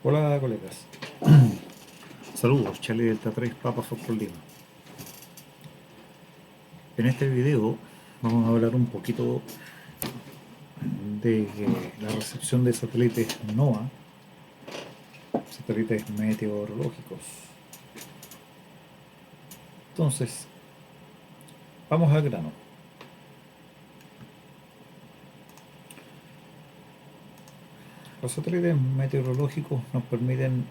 Hola colegas, saludos, Charlie Delta 3, Papa Foxtrot Lima. En este video vamos a hablar un poquito de la recepción de satélites NOAA, satélites meteorológicos. Entonces, vamos al grano. Los satélites meteorológicos nos permiten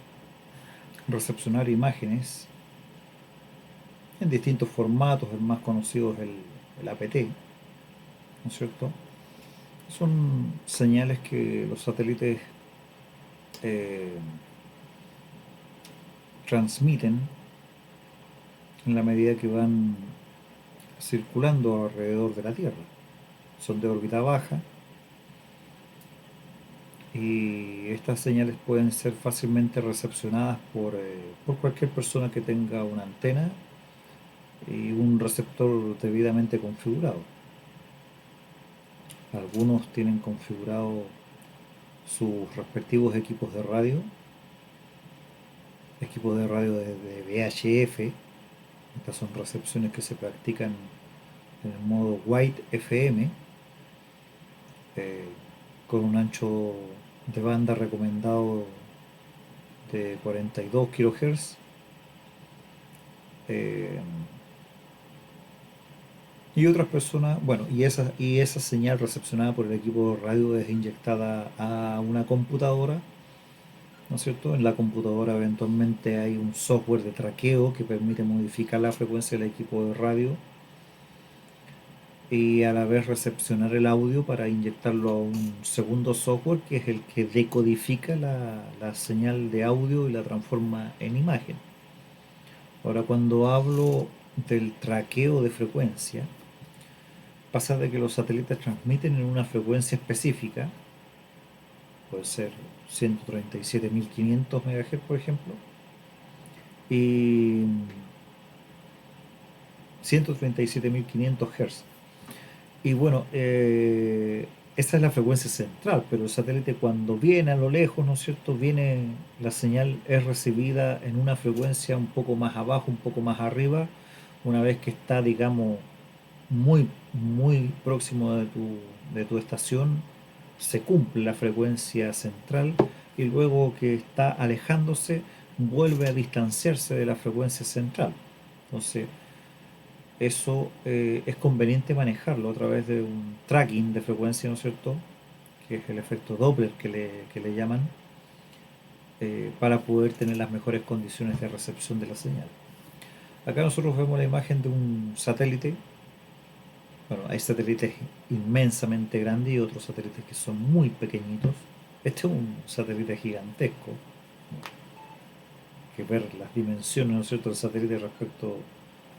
recepcionar imágenes en distintos formatos. El más conocido es el APT, ¿no es cierto? Son señales que los satélites eh, transmiten en la medida que van circulando alrededor de la Tierra. Son de órbita baja y estas señales pueden ser fácilmente recepcionadas por cualquier persona que tenga una antena y un receptor debidamente configurado. Algunos tienen configurado sus respectivos equipos de radio de VHF. Estas son recepciones que se practican en el modo White FM, eh, con un ancho de banda recomendado de 42 kHz. eh, y otras personas, bueno, y esa señal recepcionada por el equipo de radio es inyectada a una computadora, ¿no es cierto? En la computadora eventualmente hay un software de traqueo que permite modificar la frecuencia del equipo de radio y a la vez recepcionar el audio para inyectarlo a un segundo software que es el que decodifica la señal de audio y la transforma en imagen. Ahora, cuando hablo del traqueo de frecuencia, pasa de que los satélites transmiten en una frecuencia específica, puede ser 137.500 MHz, por ejemplo, y 137.500 Hz. Y bueno, esa es la frecuencia central, pero el satélite cuando viene a lo lejos, ¿no es cierto? La señal es recibida en una frecuencia un poco más abajo, un poco más arriba, una vez que está, digamos, muy, muy próximo de tu estación, se cumple la frecuencia central y luego que está alejándose, vuelve a distanciarse de la frecuencia central. Entonces, eso es conveniente manejarlo a través de un tracking de frecuencia, ¿no es cierto? Que es el efecto Doppler que le llaman, para poder tener las mejores condiciones de recepción de la señal. Acá nosotros vemos la imagen de un satélite. Bueno, hay satélites inmensamente grandes y otros satélites que son muy pequeñitos. Este es un satélite gigantesco, que ver las dimensiones, ¿no es cierto?, del satélite respecto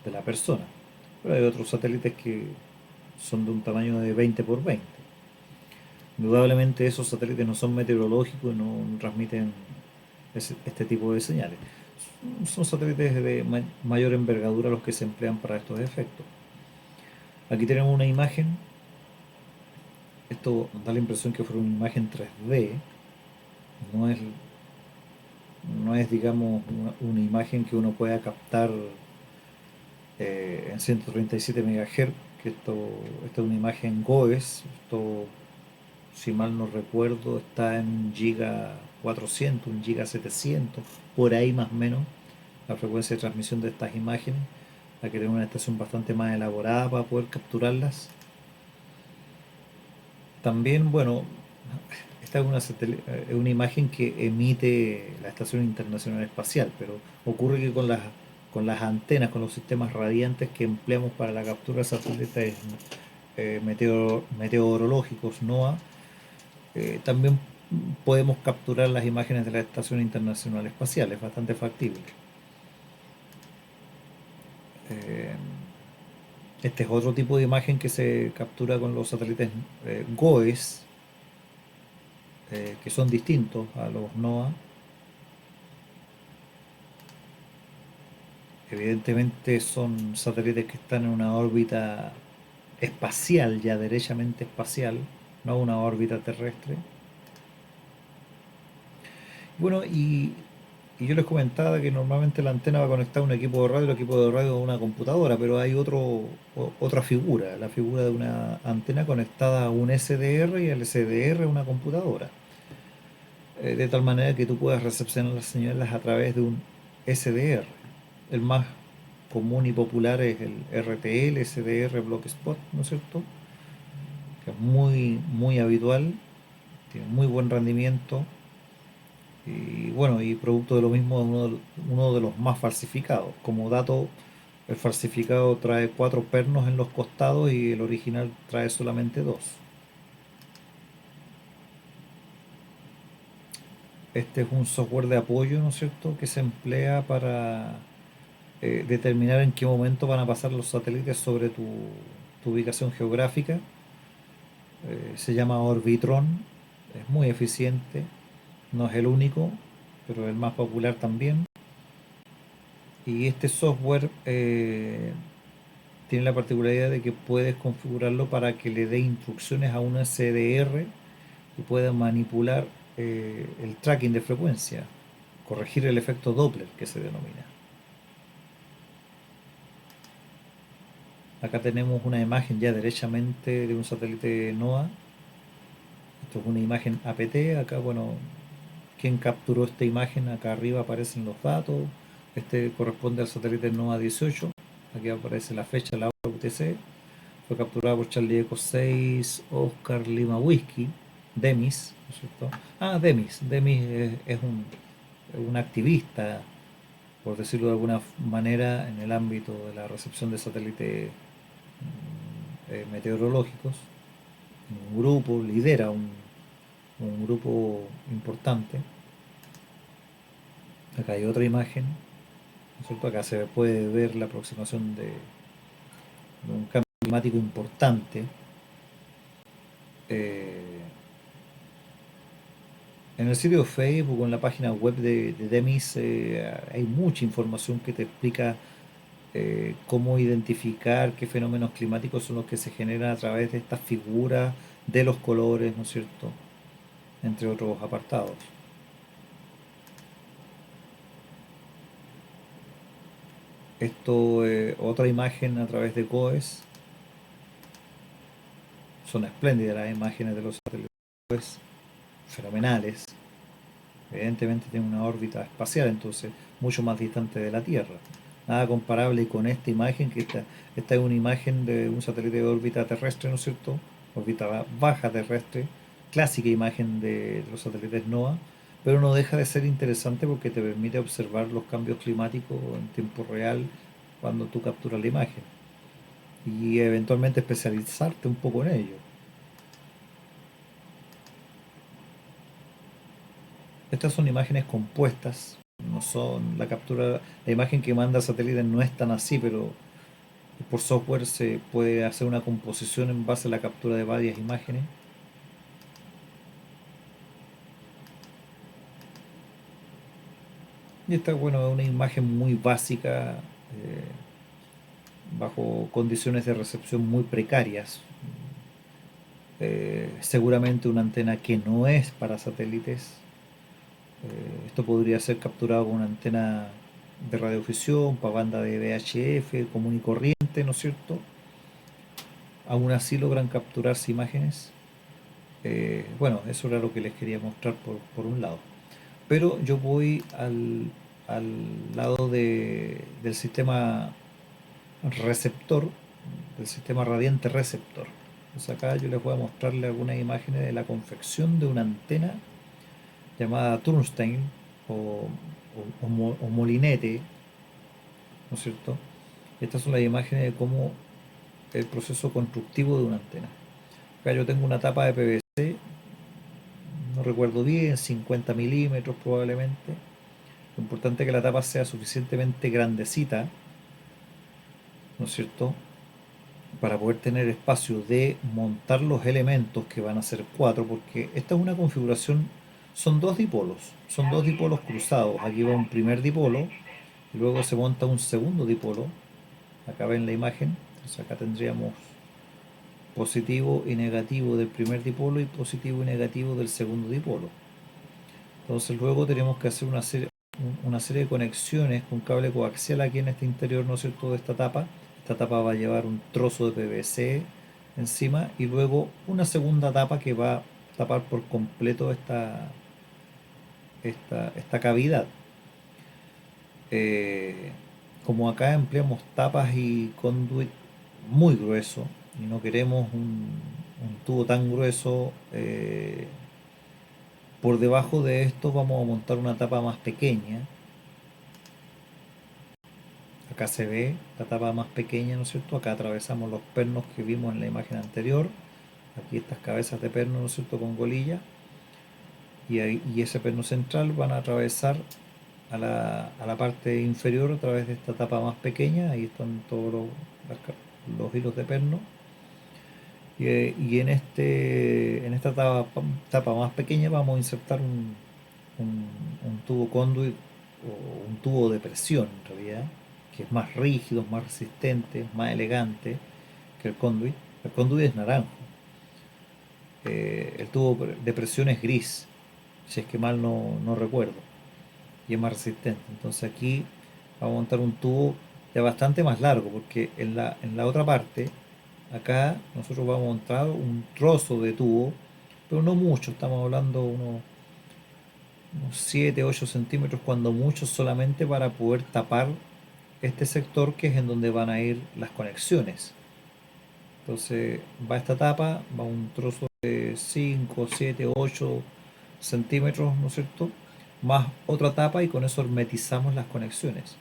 de la persona. Pero hay otros satélites que son de un tamaño de 20 por 20. Indudablemente esos satélites no son meteorológicos y no transmiten este tipo de señales. Son satélites de mayor envergadura los que se emplean para estos efectos. Aquí tenemos una imagen. Esto da la impresión que fuera una imagen 3D. No es, no es, digamos, una imagen que uno pueda captar en 137 MHz, que esta es una imagen GOES. Esto, si mal no recuerdo, está en un giga 400, un giga 700, por ahí más o menos, la frecuencia de transmisión de estas imágenes. Hay que tener una estación bastante más elaborada para poder capturarlas. También, bueno, esta es una imagen que emite la Estación Internacional Espacial, pero ocurre que con las antenas, con los sistemas radiantes que empleamos para la captura de satélites meteorológicos NOAA, también podemos capturar las imágenes de la Estación Internacional Espacial. Es bastante factible. Eh, este es otro tipo de imagen que se captura con los satélites GOES, que son distintos a los NOAA. Evidentemente son satélites que están en una órbita espacial, ya derechamente espacial, no una órbita terrestre. Bueno, y yo les comentaba que normalmente la antena va conectada a un equipo de radio, el equipo de radio a una computadora, pero hay otra figura, la figura de una antena conectada a un SDR y el SDR a una computadora. De tal manera que tú puedas recepcionar las señales a través de un SDR. El más común y popular es el RTL, SDR Block Spot, ¿no es cierto? Que es muy habitual, tiene muy buen rendimiento y bueno, y producto de lo mismo, uno de los más falsificados. Como dato, el falsificado trae 4 pernos en los costados y el original trae solamente 2. Este es un software de apoyo, ¿no es cierto?, que se emplea para determinar en qué momento van a pasar los satélites sobre tu ubicación geográfica. Se llama Orbitron, es muy eficiente, no es el único, pero es el más popular también. Y este software tiene la particularidad de que puedes configurarlo para que le dé instrucciones a un SDR y pueda manipular el tracking de frecuencia, corregir el efecto Doppler que se denomina. Acá tenemos una imagen ya derechamente de un satélite NOAA. Esto es una imagen APT. Acá, bueno, quien capturó esta imagen, acá arriba aparecen los datos. Este corresponde al satélite NOAA 18. Aquí aparece la fecha, la hora UTC. Fue capturada por Charlie Echo 6, Oscar Lima Whisky, Demis, ¿no es cierto? Ah, Demis. Demis es un activista, por decirlo de alguna manera, en el ámbito de la recepción de satélites meteorológicos. Un grupo, lidera un grupo importante. Acá hay otra imagen, ¿no es cierto? Acá se puede ver la aproximación de un cambio climático importante. Eh, en el sitio de Facebook o en la página web de Demis hay mucha información que te explica cómo identificar qué fenómenos climáticos son los que se generan a través de estas figuras, de los colores, ¿no es cierto? Entre otros apartados. Esto, otra imagen a través de COES. Son espléndidas las imágenes de los satélites, fenomenales. Evidentemente tiene una órbita espacial, entonces mucho más distante de la Tierra. Nada comparable con esta imagen, que esta es una imagen de un satélite de órbita terrestre, ¿no es cierto? Órbita baja terrestre, clásica imagen de los satélites NOAA, pero no deja de ser interesante porque te permite observar los cambios climáticos en tiempo real cuando tú capturas la imagen y eventualmente especializarte un poco en ello. Estas son imágenes compuestas, no son la captura, la imagen que manda el satélite no es tan así, pero por software se puede hacer una composición en base a la captura de varias imágenes. Y esta, bueno, es una imagen muy básica, bajo condiciones de recepción muy precarias. Seguramente una antena que no es para satélites. Esto podría ser capturado con una antena de radiodifusión, para banda de VHF, común y corriente, ¿no es cierto? Aún así logran capturarse imágenes. Bueno, eso era lo que les quería mostrar por un lado. Pero yo voy al lado del sistema receptor, del sistema radiante receptor. Entonces acá yo les voy a mostrarle algunas imágenes de la confección de una antena llamada Turnstein o molinete, ¿no es cierto? Estas son las imágenes de cómo el proceso constructivo de una antena. Acá yo tengo una tapa de PVC, no recuerdo bien, 50 milímetros probablemente. Lo importante es que la tapa sea suficientemente grandecita, ¿no es cierto?, para poder tener espacio de montar los elementos, que van a ser 4, porque esta es una configuración, son dos dipolos cruzados. Aquí va un primer dipolo y luego se monta un segundo dipolo. Acá ven la imagen, entonces acá tendríamos positivo y negativo del primer dipolo y positivo y negativo del segundo dipolo. Entonces luego tenemos que hacer una serie de conexiones con cable coaxial aquí en este interior, ¿no es cierto?, de esta tapa. Esta tapa va a llevar un trozo de PVC encima y luego una segunda tapa que va a tapar por completo esta cavidad. Eh, Como acá empleamos tapas y conduit muy grueso y no queremos un tubo tan grueso, por debajo de esto vamos a montar una tapa más pequeña. Acá se ve la tapa más pequeña, ¿no es cierto? Acá atravesamos los pernos que vimos en la imagen anterior. Aquí estas cabezas de perno, ¿no es cierto?, con golilla. Y ese perno central van a atravesar a la parte inferior a través de esta tapa más pequeña. Ahí están todos los hilos de perno. Y en esta tapa más pequeña vamos a insertar un tubo conduit o un tubo de presión en realidad, que es más rígido, más resistente, más elegante que el conduit. El conduit es naranjo, el tubo de presión es gris, si es que mal no recuerdo, y es más resistente. Entonces aquí vamos a montar un tubo ya bastante más largo, porque en la otra parte, acá nosotros vamos a montar un trozo de tubo, pero no mucho, estamos hablando unos 7 8 centímetros cuando mucho, solamente para poder tapar este sector que es en donde van a ir las conexiones. Entonces va esta tapa, va un trozo de 5 7 8 centímetros, ¿no es cierto? Más otra tapa y con eso hermetizamos las conexiones.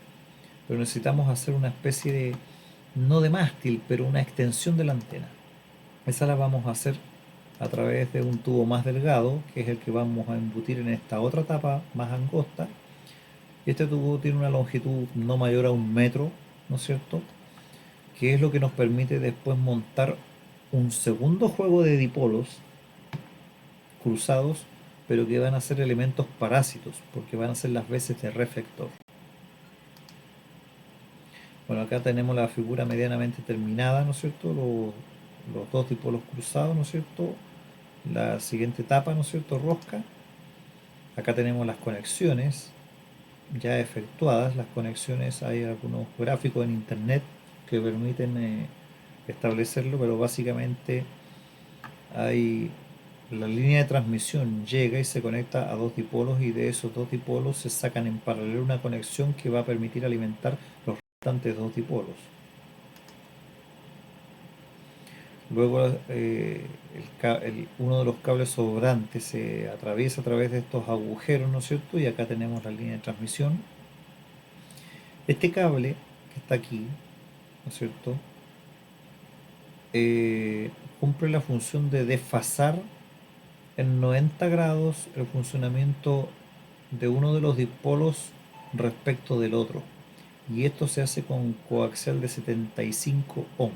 Pero necesitamos hacer una especie de, no de mástil, pero una extensión de la antena. Esa la vamos a hacer a través de un tubo más delgado, que es el que vamos a embutir en esta otra tapa más angosta. Y este tubo tiene una longitud no mayor a 1 metro, ¿no es cierto?, que es lo que nos permite después montar un segundo juego de dipolos cruzados, pero que van a ser elementos parásitos, porque van a ser las veces de reflector. Bueno, acá tenemos la figura medianamente terminada, ¿no es cierto? Los dos dipolos cruzados, ¿no es cierto? La siguiente etapa, ¿no es cierto?, rosca. Acá tenemos las conexiones ya efectuadas. Las conexiones, hay algunos gráficos en internet que permiten establecerlo, pero básicamente hay la línea de transmisión llega y se conecta a dos dipolos, y de esos dos dipolos se sacan en paralelo una conexión que va a permitir alimentar los restantes dos dipolos. Luego uno de los cables sobrantes se atraviesa a través de estos agujeros, ¿no es cierto? Y acá tenemos la línea de transmisión. Este cable que está aquí, ¿no es cierto?, eh, cumple la función de desfasar en 90 grados el funcionamiento de uno de los dipolos respecto del otro. Y esto se hace con coaxial de 75 ohms.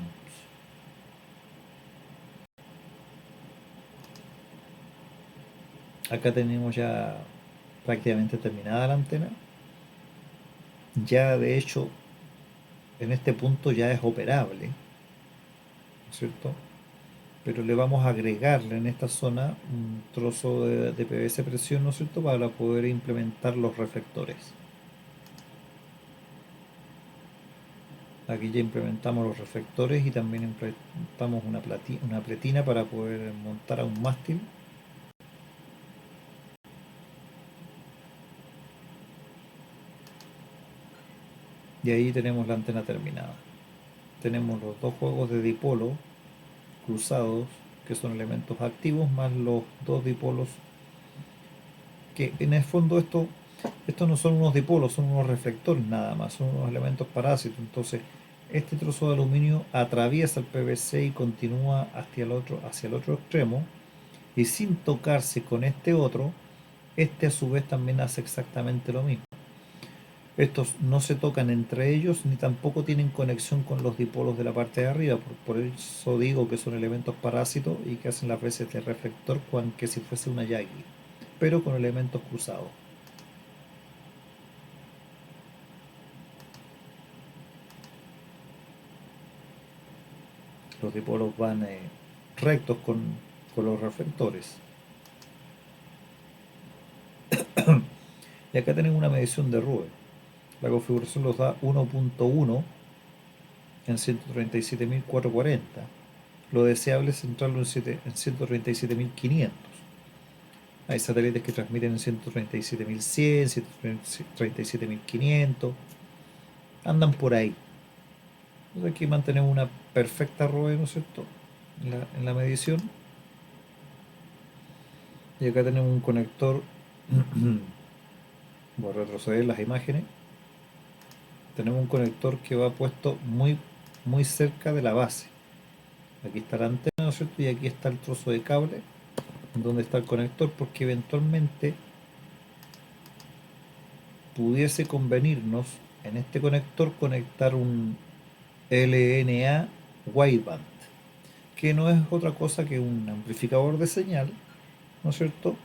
Acá tenemos ya prácticamente terminada la antena. Ya de hecho en este punto ya es operable, ¿no es cierto? Pero le vamos a agregarle en esta zona un trozo de PVC presión, ¿no es cierto?, para poder implementar los reflectores. Aquí ya implementamos los reflectores y también implementamos una pretina para poder montar a un mástil. Y ahí tenemos la antena terminada. Tenemos los dos juegos de dipolo cruzados, que son elementos activos, más los dos dipolos, que en el fondo estos no son unos dipolos, son unos reflectores nada más, son unos elementos parásitos. Entonces este trozo de aluminio atraviesa el PVC y continúa hacia el otro extremo, y sin tocarse con este otro, este a su vez también hace exactamente lo mismo. Estos no se tocan entre ellos ni tampoco tienen conexión con los dipolos de la parte de arriba, por eso digo que son elementos parásitos y que hacen las veces de reflector, que si fuese una Yagi, pero con elementos cruzados. Los dipolos van rectos con los reflectores. Y acá tenemos una medición de RUE. La configuración los da 1.1 en 137.440. Lo deseable es centrarlo en 137.500. Hay satélites que transmiten en 137.100, 137.500. Andan por ahí. Entonces aquí mantenemos una perfecta ROE, ¿no es cierto? En la medición. Y acá tenemos un conector. Voy a retroceder las imágenes. Tenemos un conector que va puesto muy cerca de la base. Aquí está la antena, ¿no es cierto? Y aquí está el trozo de cable donde está el conector, porque eventualmente pudiese convenirnos en este conector conectar un LNA wideband, que no es otra cosa que un amplificador de señal, ¿no es cierto?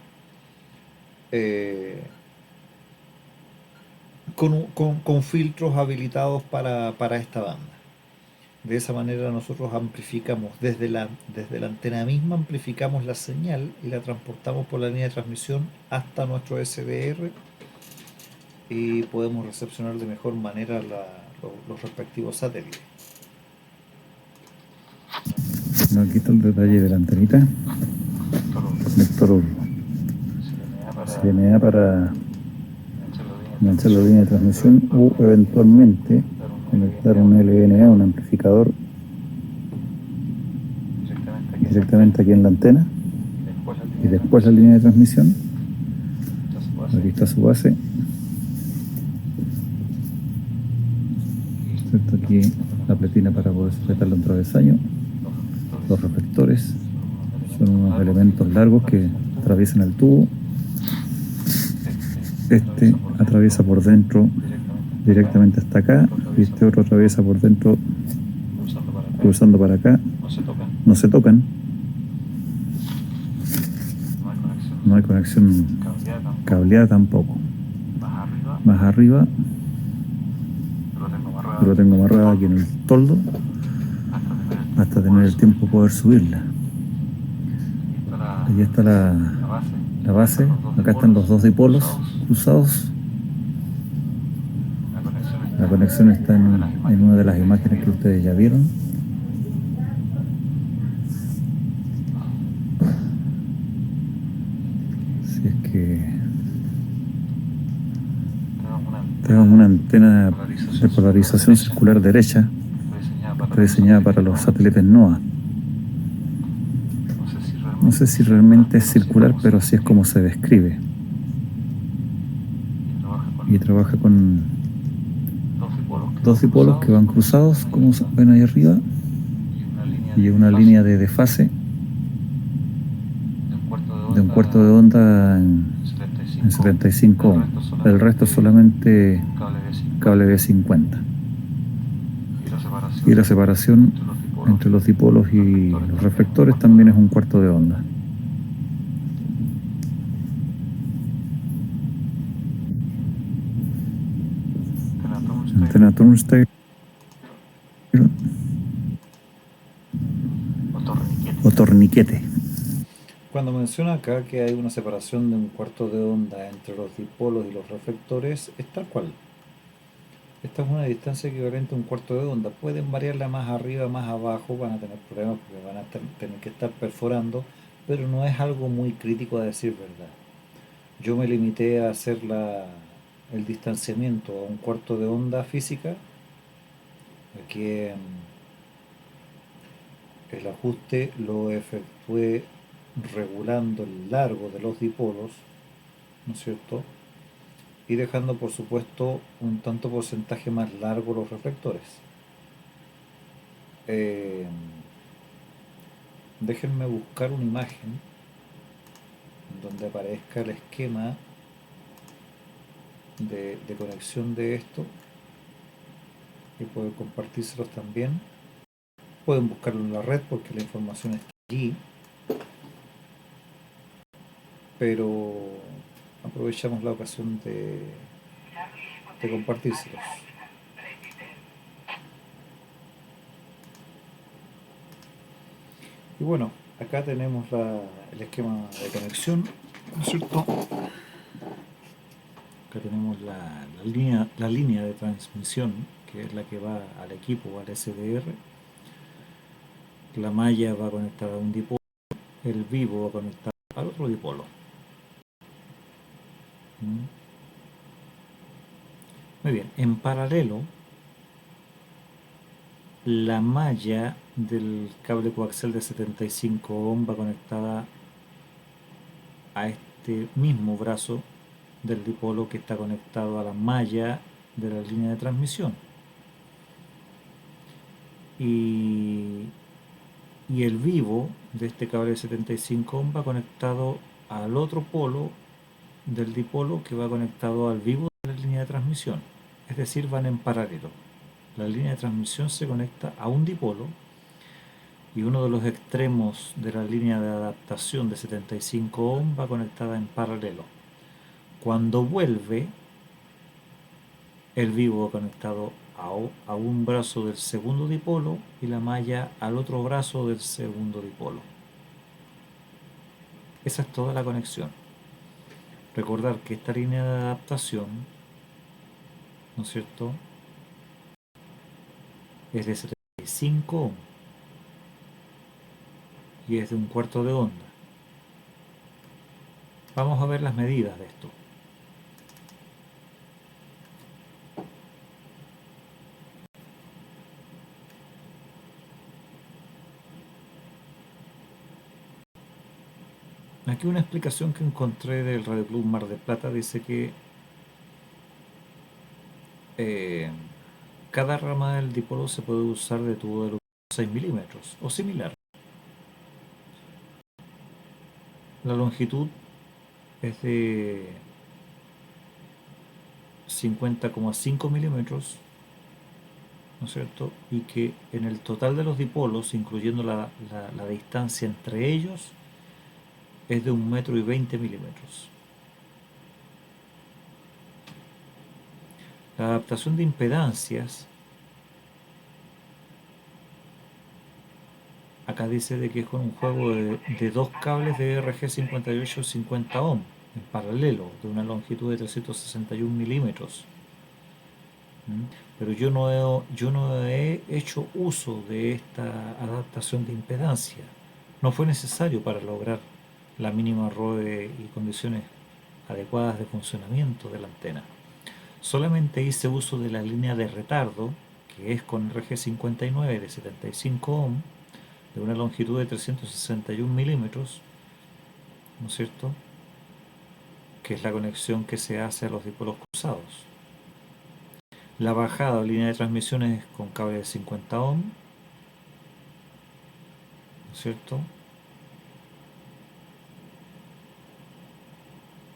Eh, con filtros habilitados para esta banda. De esa manera nosotros amplificamos desde la antena misma, amplificamos la señal y la transportamos por la línea de transmisión hasta nuestro SDR y podemos recepcionar de mejor manera los respectivos satélites. No, aquí está el detalle de la antenita. Vector Urbo. CNA para enganchar la línea de transmisión o eventualmente conectar un LNA, un amplificador, directamente aquí en la antena y después la línea de transmisión. Aquí está su base. ¿Cierto? Aquí la pletina para poder sujetarlo en travesaño. Los reflectores son unos elementos largos que atraviesan el tubo. Este atraviesa por dentro directamente hasta acá y este otro atraviesa por dentro cruzando para acá. No se tocan. No hay conexión cableada tampoco. Más arriba lo tengo amarrado aquí en el toldo hasta tener el tiempo de poder subirla. Aquí está la base. Acá están los dos dipolos cruzados. La conexión está en una de las imágenes que ustedes ya vieron. Si es que tenemos una antena de polarización circular derecha que está diseñada para los satélites NOAA. No sé si realmente es circular, pero así es como se describe. Y trabaja con dos dipolos que van cruzados, como ven ahí arriba, y una línea de desfase de un cuarto de onda en 75 ohms. El resto es solamente cable B50. Y la separación entre los dipolos y los reflectores también es un cuarto de onda. Antena turnstile o torniquete. Cuando menciona acá que hay una separación de un cuarto de onda entre los dipolos y los reflectores, es tal cual. Esta es una distancia equivalente a un cuarto de onda. Pueden variarla más arriba, más abajo, van a tener problemas porque van a tener que estar perforando, pero no es algo muy crítico a decir verdad. Yo me limité a hacer el distanciamiento a un cuarto de onda física. Aquí el ajuste lo efectué regulando el largo de los dipolos, ¿no es cierto? Y dejando por supuesto un tanto porcentaje más largo los reflectores. Eh, Déjenme buscar una imagen donde aparezca el esquema de conexión de esto y poder compartírselos también. Pueden buscarlo en la red porque la información está allí, pero aprovechamos la ocasión de compartírselos. Y bueno, acá tenemos el esquema de conexión, ¿no es cierto? Acá tenemos la línea de transmisión, que es la que va al equipo, al SDR. La malla va conectada a un dipolo, el vivo va conectado al otro dipolo. ¿Mm? Muy bien, en paralelo, la malla del cable coaxial de 75 ohm va conectada a este mismo brazo del dipolo que está conectado a la malla de la línea de transmisión. Y, y el vivo de este cable de 75 ohm va conectado al otro polo del dipolo que va conectado al vivo de la línea de transmisión. Es decir, van en paralelo. La línea de transmisión se conecta a un dipolo y uno de los extremos de la línea de adaptación de 75 ohm va conectada en paralelo. Cuando vuelve, el vivo va conectado a un brazo del segundo dipolo y la malla al otro brazo del segundo dipolo. Esa es toda la conexión. Recordar que esta línea de adaptación, ¿no es cierto?, es de 75 ohm y es de un cuarto de onda. Vamos a ver las medidas de esto. Aquí una explicación que encontré del Radio Club Mar del Plata dice que eh, cada rama del dipolo se puede usar de tubo de luz 6 milímetros o similar. La longitud es de 50,5 milímetros, ¿no es cierto? Y que en el total de los dipolos, incluyendo la distancia entre ellos, es de 1,20 milímetros. La adaptación de impedancias, acá dice de que es con un juego de dos cables de RG58 50 ohm en paralelo, de una longitud de 361 milímetros. Pero yo no he hecho uso de esta adaptación de impedancia. No fue necesario para lograr la mínima ROE y condiciones adecuadas de funcionamiento de la antena. Solamente hice uso de la línea de retardo, que es con RG59 de 75 ohm, de una longitud de 361 milímetros, ¿no es cierto?, que es la conexión que se hace a los dipolos cruzados. La bajada o línea de transmisión es con cable de 50 ohm, ¿no es cierto?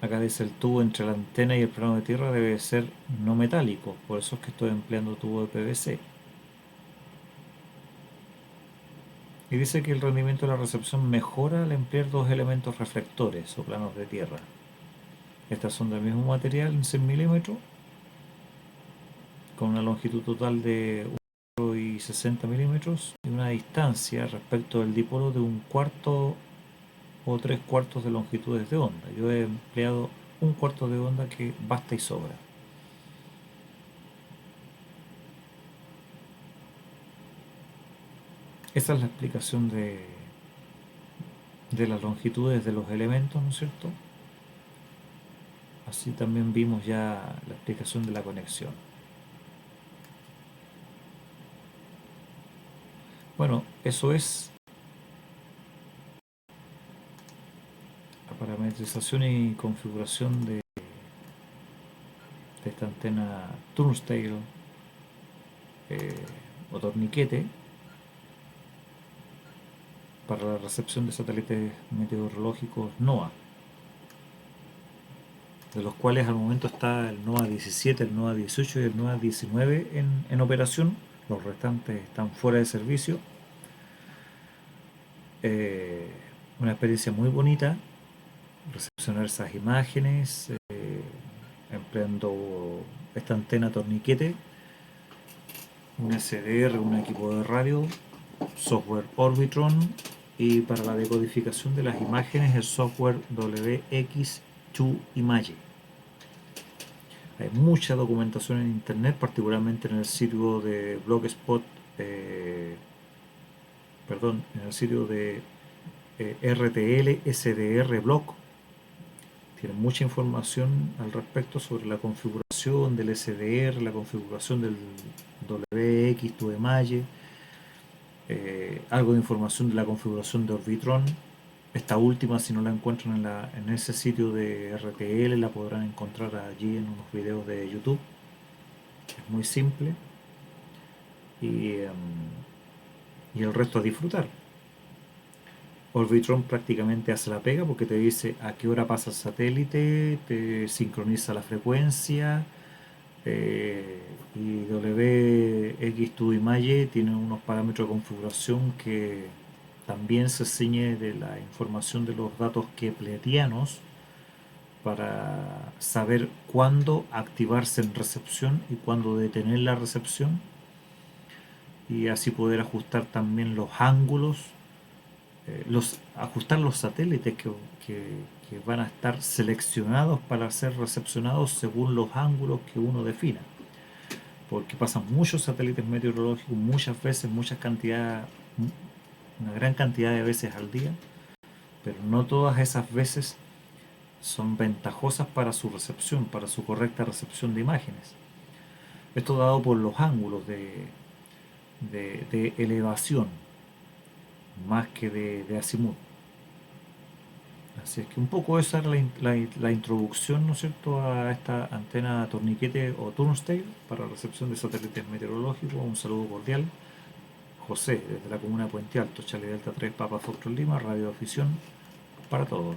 Acá dice el tubo entre la antena y el plano de tierra debe ser no metálico, por eso es que estoy empleando tubo de PVC. Y dice que el rendimiento de la recepción mejora al emplear dos elementos reflectores o planos de tierra. Estas son del mismo material, en 100 milímetros, con una longitud total de 1,60 milímetros y una distancia respecto del dipolo de un cuarto o 3/4 de longitudes de onda. Yo he empleado un cuarto de onda que basta y sobra. Esa es la explicación de las longitudes de los elementos, ¿no es cierto? Así también vimos ya la explicación de la conexión. Bueno, eso es la parametrización y configuración de esta antena turnstile o torniquete para la recepción de satélites meteorológicos NOAA, de los cuales al momento está el NOAA 17, el NOAA 18 y el NOAA 19 en operación. Los restantes están fuera de servicio. Una experiencia muy bonita recepcionar esas imágenes empleando esta antena torniquete, un SDR, un equipo de radio, software Orbitron, y para la decodificación de las imágenes el software WX2 Image. Hay mucha documentación en internet, particularmente en el sitio de Blogspot, eh, perdón, en el sitio de RTL SDR Blog. Tiene mucha información al respecto sobre la configuración del SDR, la configuración del WX to Emalle, algo de información de la configuración de Orbitron. Esta última, si no la encuentran en ese sitio de RTL, la podrán encontrar allí en unos videos de YouTube. Es muy simple y, y el resto a disfrutar. Orbitron prácticamente hace la pega porque te dice a qué hora pasa el satélite, te sincroniza la frecuencia, y WX2IMAGE tiene unos parámetros de configuración que también se ciñe de la información de los datos keplerianos para saber cuándo activarse en recepción y cuándo detener la recepción, y así poder ajustar también los ángulos, ajustar los satélites que van a estar seleccionados para ser recepcionados según los ángulos que uno defina, porque pasan muchos satélites meteorológicos muchas veces, una gran cantidad de veces al día, pero no todas esas veces son ventajosas para su recepción, para su correcta recepción de imágenes. Esto dado por los ángulos de elevación, más que de azimut. Así es que un poco esa era la introducción, ¿no es cierto?, a esta antena torniquete o turnstile para recepción de satélites meteorológicos. Un saludo cordial. José, desde la comuna de Puente Alto, Charlie Delta 3, Papa Foxtrot Lima, Radio Afición para todos.